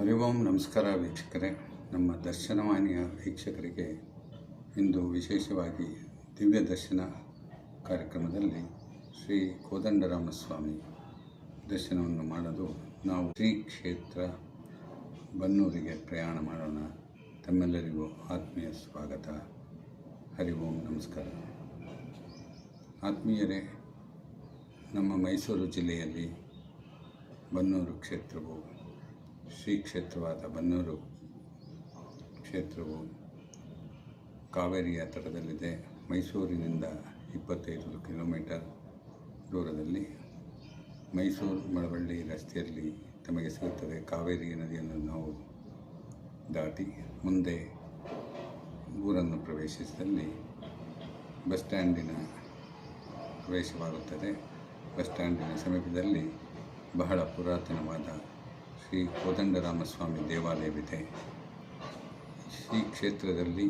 ಹರಿ ಓಂ ನಮಸ್ಕಾರ ವೀಕ್ಷಕರೇ. ನಮ್ಮ ದರ್ಶನವಾಣಿಯ ವೀಕ್ಷಕರಿಗೆ ಇಂದು ವಿಶೇಷವಾಗಿ ದಿವ್ಯ ದರ್ಶನ ಕಾರ್ಯಕ್ರಮದಲ್ಲಿ ಶ್ರೀ ಕೋದಂಡರಾಮಸ್ವಾಮಿ ದರ್ಶನವನ್ನು ಮಾಡಲು ನಾವು ಶ್ರೀ ಕ್ಷೇತ್ರ ಬನ್ನೂರಿಗೆ ಪ್ರಯಾಣ ಮಾಡೋಣ. ತಮ್ಮೆಲ್ಲರಿಗೂ ಆತ್ಮೀಯ ಸ್ವಾಗತ. ಹರಿ ಓಂ ನಮಸ್ಕಾರ. ಆತ್ಮೀಯರೇ, ನಮ್ಮ ಮೈಸೂರು ಜಿಲ್ಲೆಯಲ್ಲಿ ಬನ್ನೂರು ಕ್ಷೇತ್ರವು ಶ್ರೀ ಕ್ಷೇತ್ರವಾದ ಬನ್ನೂರು ಕ್ಷೇತ್ರವು ಕಾವೇರಿಯ ತಟದಲ್ಲಿದೆ. ಮೈಸೂರಿನಿಂದ 25 ಕಿಲೋಮೀಟರ್ ದೂರದಲ್ಲಿ ಮೈಸೂರು ಮಳವಳ್ಳಿ ರಸ್ತೆಯಲ್ಲಿ ತಮಗೆ ಸಿಗುತ್ತದೆ. ಕಾವೇರಿ ನದಿಯನ್ನು ನಾವು ದಾಟಿ ಮುಂದೆ ಊರನ್ನು ಪ್ರವೇಶಿಸಿದಲ್ಲಿ ಬಸ್ ಸ್ಟ್ಯಾಂಡಿನ ಪ್ರವೇಶವಾಗುತ್ತದೆ. ಬಸ್ ಸ್ಟ್ಯಾಂಡಿನ ಸಮೀಪದಲ್ಲಿ ಬಹಳ ಪುರಾತನವಾದ ಶ್ರೀ ಕೋದಂಡರಾಮಸ್ವಾಮಿ ದೇವಾಲಯವಿದೆ. ಶ್ರೀ ಕ್ಷೇತ್ರದಲ್ಲಿ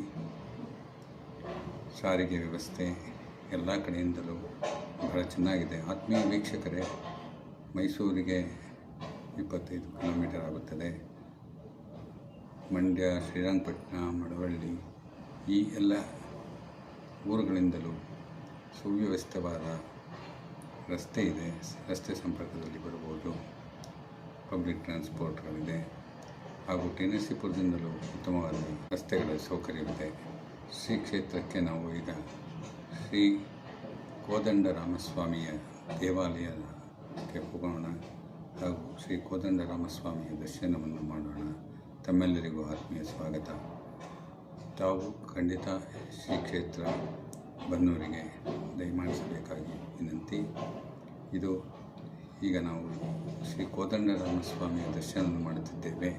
ಸಾರಿಗೆ ವ್ಯವಸ್ಥೆ ಎಲ್ಲ ಕಡೆಯಿಂದಲೂ ಬಹಳ ಚೆನ್ನಾಗಿದೆ. ಆತ್ಮೀಯ ವೀಕ್ಷಕರೇ, ಮೈಸೂರಿಗೆ 25 ಕಿಲೋಮೀಟರ್ ಆಗುತ್ತದೆ. ಮಂಡ್ಯ, ಶ್ರೀರಂಗಪಟ್ಟಣ, ಮಳವಳ್ಳಿ ಈ ಎಲ್ಲ ಊರುಗಳಿಂದಲೂ ಸುವ್ಯವಸ್ಥಿತವಾದ ರಸ್ತೆ ಇದೆ. ರಸ್ತೆ ಸಂಪರ್ಕದಲ್ಲಿ ಬರಬಹುದು. ಪಬ್ಲಿಕ್ ಟ್ರಾನ್ಸ್ಪೋರ್ಟ್ಗಳಿದೆ ಹಾಗೂ ಟಿ.ಎನ್.ಸಿ.ಪುರದಿಂದಲೂ ಉತ್ತಮವಾದ ರಸ್ತೆಗಳ ಸೌಕರ್ಯವಿದೆ. ಶ್ರೀ ಕ್ಷೇತ್ರಕ್ಕೆ ನಾವು ಈಗ ಶ್ರೀ ಕೋದಂಡರಾಮಸ್ವಾಮಿಯ ದೇವಾಲಯಕ್ಕೆ ಹೋಗೋಣ ಹಾಗೂ ಶ್ರೀ ಕೋದಂಡರಾಮಸ್ವಾಮಿಯ ದರ್ಶನವನ್ನು ಮಾಡೋಣ. ತಮ್ಮೆಲ್ಲರಿಗೂ ಆತ್ಮೀಯ ಸ್ವಾಗತ. ತಾವು ಖಂಡಿತ ಶ್ರೀ ಕ್ಷೇತ್ರ ಬನ್ನೂರಿಗೆ ದಯಮಾಡಿಸಬೇಕಾಗಿ ವಿನಂತಿ. ಇದು ಈಗ ನಾವು ಶ್ರೀ ಕೋದಂಡರಾಮಸ್ವಾಮಿಯ ದರ್ಶನವನ್ನು ಮಾಡುತ್ತಿದ್ದೇವೆ.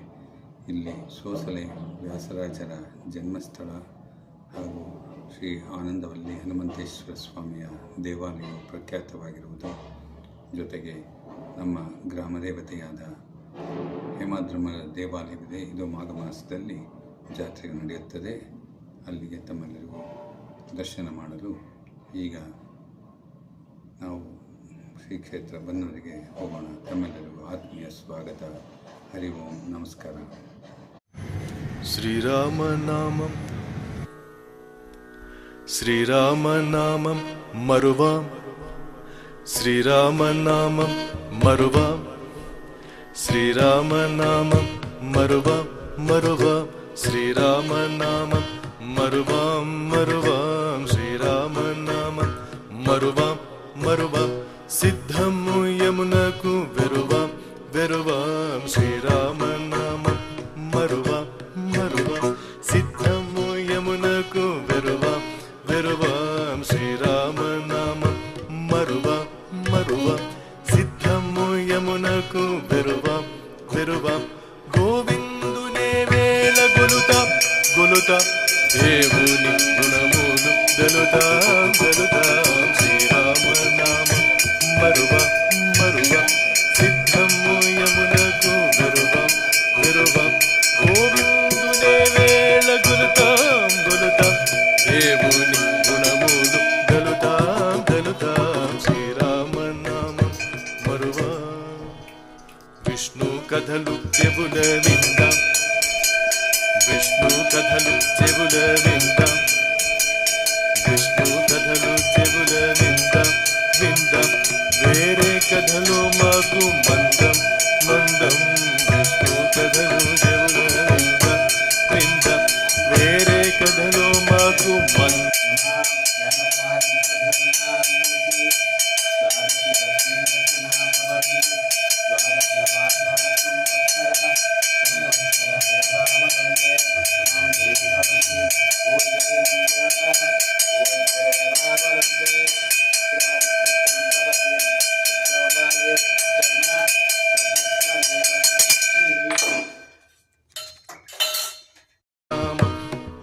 ಇಲ್ಲಿ ಸೋಸಲೆ ವ್ಯಾಸರಾಜರ ಜನ್ಮಸ್ಥಳ ಹಾಗೂ ಶ್ರೀ ಆನಂದವಲ್ಲಿ ಹನುಮಂತೇಶ್ವರ ಸ್ವಾಮಿಯ ದೇವಾಲಯವು ಪ್ರಖ್ಯಾತವಾಗಿರುವುದು. ಜೊತೆಗೆ ನಮ್ಮ ಗ್ರಾಮ ದೇವತೆಯಾದ ಹೇಮಾದ್ರಮರ ದೇವಾಲಯವಿದೆ. ಇದು ಮಾಘ ಮಾಸದಲ್ಲಿ ಜಾತ್ರೆ ನಡೆಯುತ್ತದೆ. ಅಲ್ಲಿಗೆ ತಮ್ಮೆಲ್ಲರಿಗೂ ದರ್ಶನ ಮಾಡಲು ಈಗ ನಾವು ಶ್ರೀ ಕ್ಷೇತ್ರ ಬನ್ನೂರಿಗೆ ಹೋಗೋಣ. ತಮ್ಮೆಲ್ಲರಿಗೂ ಆತ್ಮೀಯ ಸ್ವಾಗತ. ಹರಿ ಓಂ ನಮಸ್ಕಾರ. ಶ್ರೀರಾಮನಾಮಂ ಶ್ರೀರಾಮನಾಮಂ ಮರುವಾಂ ಶ್ರೀರಾಮನಾಮಂ ಮರುವಾಂ ಶ್ರೀರಾಮನಾಮಂ ಮರುವಾಂ ಮರುವಾಂ ಶ್ರೀರಾಮನಾಮಂ ಮರುವಾಂ ಮರುವಾಂ ಶ್ರೀರಾಮನಾಮಂ ಮರುವಾಂ ಮರುವಾಂ ಸಿದ್ಧಂ ಯಮುನಕು వెరువాం వెరువాం శ్రీరామనామం మరువాం మరువాం సిద్ధం యమునకు వెరువాం వెరువాం శ్రీరామనామం మరువాం మరువాం సిద్ధం యమునకు వెరువాం వెరువాం గోవిందునే వేళ గొలుతాం గొలుతాం దేవుని గుణములు గలుతాం గలుతాం శ్రీరామనామం మరువాం మరువాం సిద్ధము యమునకు వెరువాం వెరువాం గోవిందునే వేళ గొలుతాం గొలుతాం దేవుని గుణములు గలుతాం గలుతాం శ్రీరామనామం మరువాం. విష్ణు కథలు చెవుల విందాం, విష్ణు కథలు చెవుల విందాం, విష్ణు కథలు చెవుల విందాం విందాం. వేరే కథలు మాకు మందం మందం. విష్ణు కథలు చెవుల విందాం విందాం. వేరే కథలు మాకు మందం.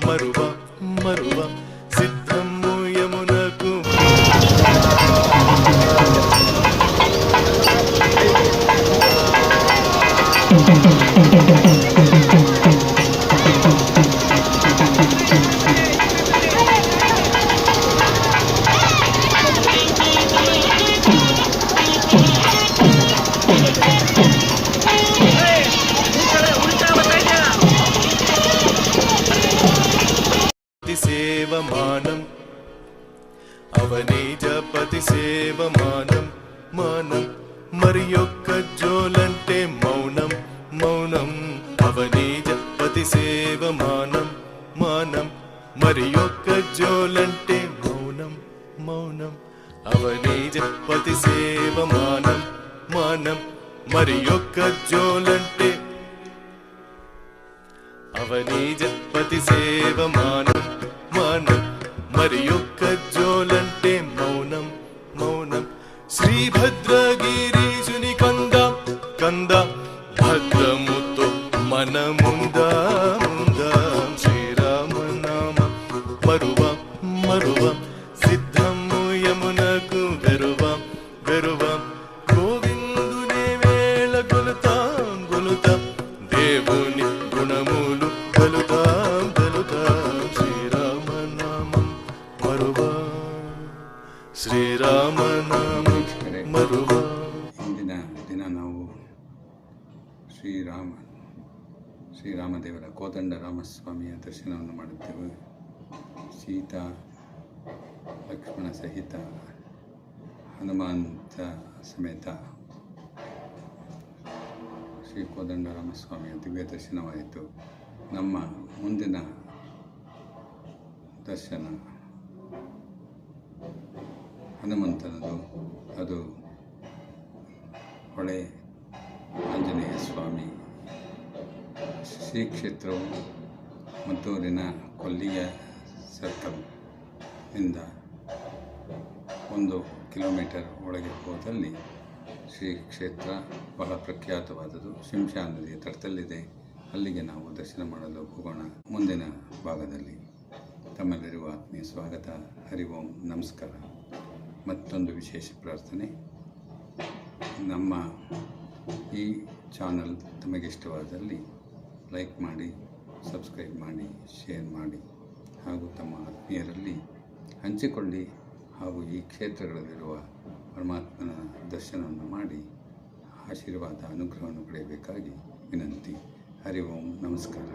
మరువా మరువా సిద్ధము యమునకు ಉಲ್ಟಾ సేవమానం అవనీజపతి సేవమానం మానం మరి యొక్క జోలంటే మౌనం మౌనం అవనీజపతి సేవమానం మానం మరి యొక్క జోలంటే మౌనం మౌనం అవనీజపతి సేవమానం మానం మరి యొక్క జోలంటే అవనీజపతి సేవమానం మానం మరి యొక్క జోలంటే మౌనం మౌనం శ్రీభద్రగిరీశుని కంద కంద భద్రముతో మనముందా ముందా శ్రీరామనామ మరువ మరువ సిద్ధము యమునకు గరువ గరువ గోవిందునే వేళ గొలుతాం గొలుతాం దేవుని గుణములు గలుతాం గలుతాం శ్రీరామనామం మరువ ಶ್ರೀರಾಮನಾಮ ಮರುವ ಇಂದಿನ ದಿನ ನಾವು ಶ್ರೀರಾಮದೇವರ ಕೋದಂಡ ರಾಮಸ್ವಾಮಿಯ ದರ್ಶನವನ್ನು ಮಾಡುತ್ತೇವೆ. ಸೀತಾ ಲಕ್ಷ್ಮಣ ಸಹಿತ ಹನುಮಂತ ಸಮೇತ ಶ್ರೀ ಕೋದಂಡ ರಾಮಸ್ವಾಮಿಯ ದಿವ್ಯ ದರ್ಶನವಾಯಿತು. ನಮ್ಮ ಮುಂದಿನ ದರ್ಶನ ಹನುಮಂತನದು. ಅದು ಹೊಳೆ ಆಂಜನೇಯ ಸ್ವಾಮಿ. ಶ್ರೀ ಕ್ಷೇತ್ರವು ಮದ್ದೂರಿನ ಕೊಲ್ಲಿಯ ಸರ್ಕಲ್ನಿಂದ 1 ಕಿಲೋಮೀಟರ್ ಒಳಗೆ ಹೋದಲ್ಲಿ ಶ್ರೀ ಕ್ಷೇತ್ರ ಬಹಳ ಪ್ರಖ್ಯಾತವಾದದ್ದು. ಶಿಂಷಾ ನದಿಯ ತಟದಲ್ಲಿದೆ. ಅಲ್ಲಿಗೆ ನಾವು ದರ್ಶನ ಮಾಡಲು ಹೋಗೋಣ ಮುಂದಿನ ಭಾಗದಲ್ಲಿ. ತಮ್ಮೆಲ್ಲರಿಗೂ ಆತ್ಮೀಯ ಸ್ವಾಗತ. ಹರಿ ಓಂ, ನಮಸ್ಕಾರ. ಮತ್ತೊಂದು ವಿಶೇಷ ಪ್ರಾರ್ಥನೆ. ನಮ್ಮ ಈ ಚಾನಲ್ ತಮಗೆ ಇಷ್ಟವಾದಲ್ಲಿ ಲೈಕ್ ಮಾಡಿ, ಸಬ್ಸ್ಕ್ರೈಬ್ ಮಾಡಿ, ಶೇರ್ ಮಾಡಿ ಹಾಗೂ ತಮ್ಮ ಆತ್ಮೀಯರಲ್ಲಿ ಹಂಚಿಕೊಳ್ಳಿ ಹಾಗೂ ಈ ಕ್ಷೇತ್ರಗಳಲ್ಲಿರುವ ಪರಮಾತ್ಮನ ದರ್ಶನವನ್ನು ಮಾಡಿ ಆಶೀರ್ವಾದ ಅನುಗ್ರಹವನ್ನು ಪಡೆಯಬೇಕಾಗಿ ವಿನಂತಿ. ಹರಿ ಓಂ, ನಮಸ್ಕಾರ.